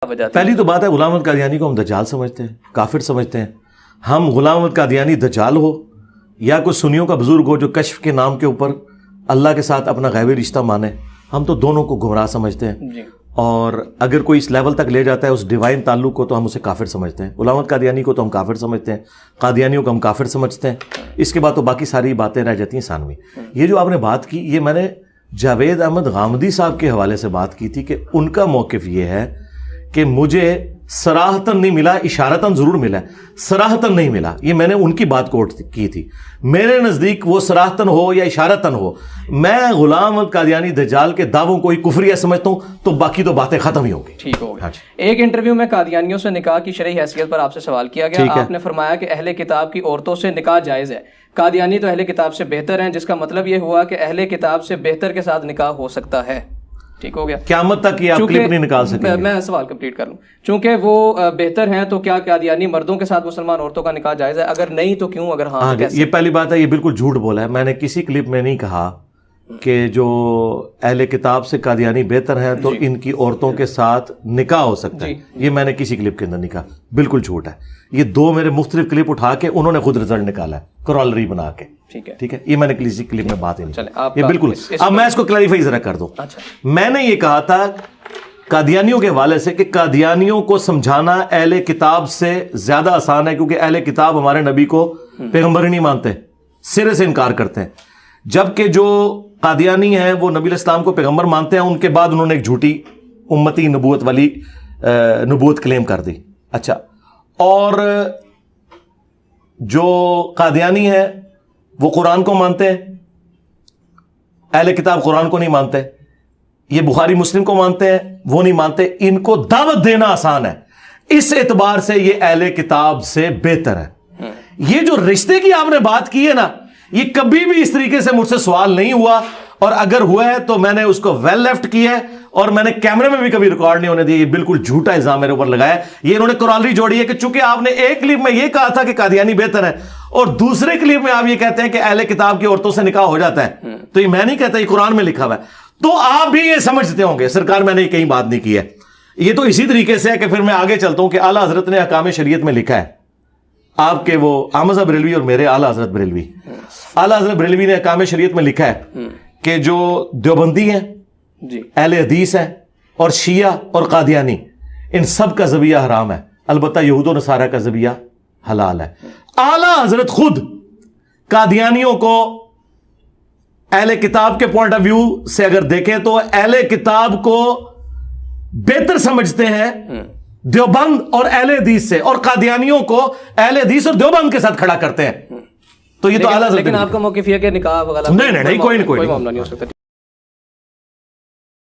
وجہ تھی؟ پہلی تو بات ہے غلام احمد قادیانی کو ہم دجال سمجھتے ہیں، کافر سمجھتے ہیں. ہم غلام احمد قادیانی دجال ہو یا کوئی سنیوں کا بزرگ ہو جو کشف کے نام کے اوپر اللہ کے ساتھ اپنا غیبی رشتہ مانے، ہم تو دونوں کو گمراہ سمجھتے ہیں. جی. اور اگر کوئی اس لیول تک لے جاتا ہے اس ڈیوائن تعلق کو تو ہم اسے کافر سمجھتے ہیں. غلام احمد قادیانی کو تو ہم کافر سمجھتے ہیں، قادیانیوں کو ہم کافر سمجھتے ہیں. اس کے بعد تو باقی ساری باتیں رہ جاتی ہیں ثانوی. یہ جو آپ نے بات کی یہ میں نے جاوید احمد غامدی صاحب کے حوالے سے بات کی تھی کہ ان کا موقف یہ ہے کہ مجھے صراحتاً نہیں ملا، اشارتاً ضرور ملا، صراحتاً نہیں ملا. یہ میں نے ان کی بات کوٹ کی تھی. میرے نزدیک وہ صراحتاً ہو یا اشارتاً ہو، میں غلام احمد قادیانی دجال کے دعووں کو ہی کفریہ سمجھتا ہوں. تو باقی تو باتیں ختم ہی ہوں گی. ٹھیک ہو گیا. ایک انٹرویو میں قادیانیوں سے نکاح کی شرعی حیثیت پر آپ سے سوال کیا گیا. آپ نے فرمایا کہ اہل کتاب کی عورتوں سے نکاح جائز ہے، قادیانی تو اہل کتاب سے بہتر ہیں، جس کا مطلب یہ ہوا کہ اہل کتاب سے بہتر کے ساتھ نکاح ہو سکتا ہے. ٹھیک ہو گیا. قیامت تک یہ آپ کلپ نہیں نکال سکیں. میں سوال کمپلیٹ کر لوں. چونکہ وہ بہتر ہیں تو کیا قادیانی مردوں کے ساتھ مسلمان عورتوں کا نکاح جائز ہے؟ اگر نہیں تو کیوں؟ اگر ہاں تو کیسے؟ یہ پہلی بات ہے، یہ بالکل جھوٹ بولا ہے. میں نے کسی کلپ میں نہیں کہا کہ جو اہل کتاب سے قادیانی بہتر ہیں تو ان کی عورتوں کے ساتھ نکاح ہو سکتا ہے. یہ میں نے کسی کلپ کے اندر نہیں کہا. بالکل جھوٹ ہے. یہ دو میرے مختلف کلپ اٹھا کے انہوں نے خود رزلٹ نکالا ہے کرالری بنا کے. ٹھیک ہے. یہ میں نے کسی کلپ میں بات نہیں کی. یہ بالکل. اب میں اس کو کلیریفائی ذرا کر دوں. میں نے یہ کہا تھا قادیانیوں کے حوالے سے کہ قادیانیوں کو سمجھانا اہل کتاب سے زیادہ آسان ہے، کیونکہ اہل کتاب ہمارے نبی کو پیغمبر ہی نہیں مانتے، سرے سے انکار کرتے ہیں. جبکہ جو قادیانی ہیں وہ نبی علیہ السلام کو پیغمبر مانتے ہیں. ان کے بعد انہوں نے ایک جھوٹی امتی نبوت والی نبوت کلیم کر دی. اچھا، اور جو قادیانی ہیں وہ قرآن کو مانتے ہیں، اہل کتاب قرآن کو نہیں مانتے. یہ بخاری مسلم کو مانتے ہیں، وہ نہیں مانتے. ان کو دعوت دینا آسان ہے، اس اعتبار سے یہ اہل کتاب سے بہتر ہے. یہ جو رشتے کی آپ نے بات کی ہے نا، یہ کبھی بھی اس طریقے سے مجھ سے سوال نہیں ہوا، اور اگر ہوا ہے تو میں نے اس کو ویل لیفٹ کیا ہے، اور میں نے کیمرے میں بھی کبھی ریکارڈ نہیں ہونے دیا. یہ بالکل جھوٹا الزام میرے اوپر لگایا ہے. یہ انہوں نے کرالری جوڑی ہے کہ چونکہ آپ نے ایک کلپ میں یہ کہا تھا کہ قادیانی بہتر ہے اور دوسرے کلپ میں آپ یہ کہتے ہیں کہ اہل کتاب کی عورتوں سے نکاح ہو جاتا ہے. تو یہ میں نہیں کہتا، یہ قرآن میں لکھا ہوا ہے. تو آپ بھی یہ سمجھتے ہوں گے سرکار میں نے یہ کہیں بات نہیں کی ہے. یہ تو اسی طریقے سے ہے کہ پھر میں آگے چلتا ہوں کہ اعلیٰ حضرت نے احکام شریعت میں لکھا ہے. آپ کے وہ احمد بریلوی اور میرے اعلیٰ حضرت بریلوی، اعلیٰ حضرت بریلوی نے احکام شریعت میں لکھا ہے کہ جو دیوبندی ہیں، اہل حدیث ہیں، اور شیعہ اور قادیانی، ان سب کا ذبیحہ حرام ہے، البتہ یہود و نصارہ کا ذبیحہ حلال ہے. اعلیٰ حضرت خود قادیانیوں کو اہل کتاب کے پوائنٹ آف ویو سے اگر دیکھیں تو اہل کتاب کو بہتر سمجھتے ہیں دیوبند اور اہل حدیث سے، اور قادیانیوں کو اہل حدیث اور دیوبند کے ساتھ کھڑا کرتے ہیں. تو یہ تو اعلیٰ حضرت. لیکن آپ کا موقف یہ کہ نکاح وغیرہ نہیں کوئی معاملہ نہیں ہو سکتا.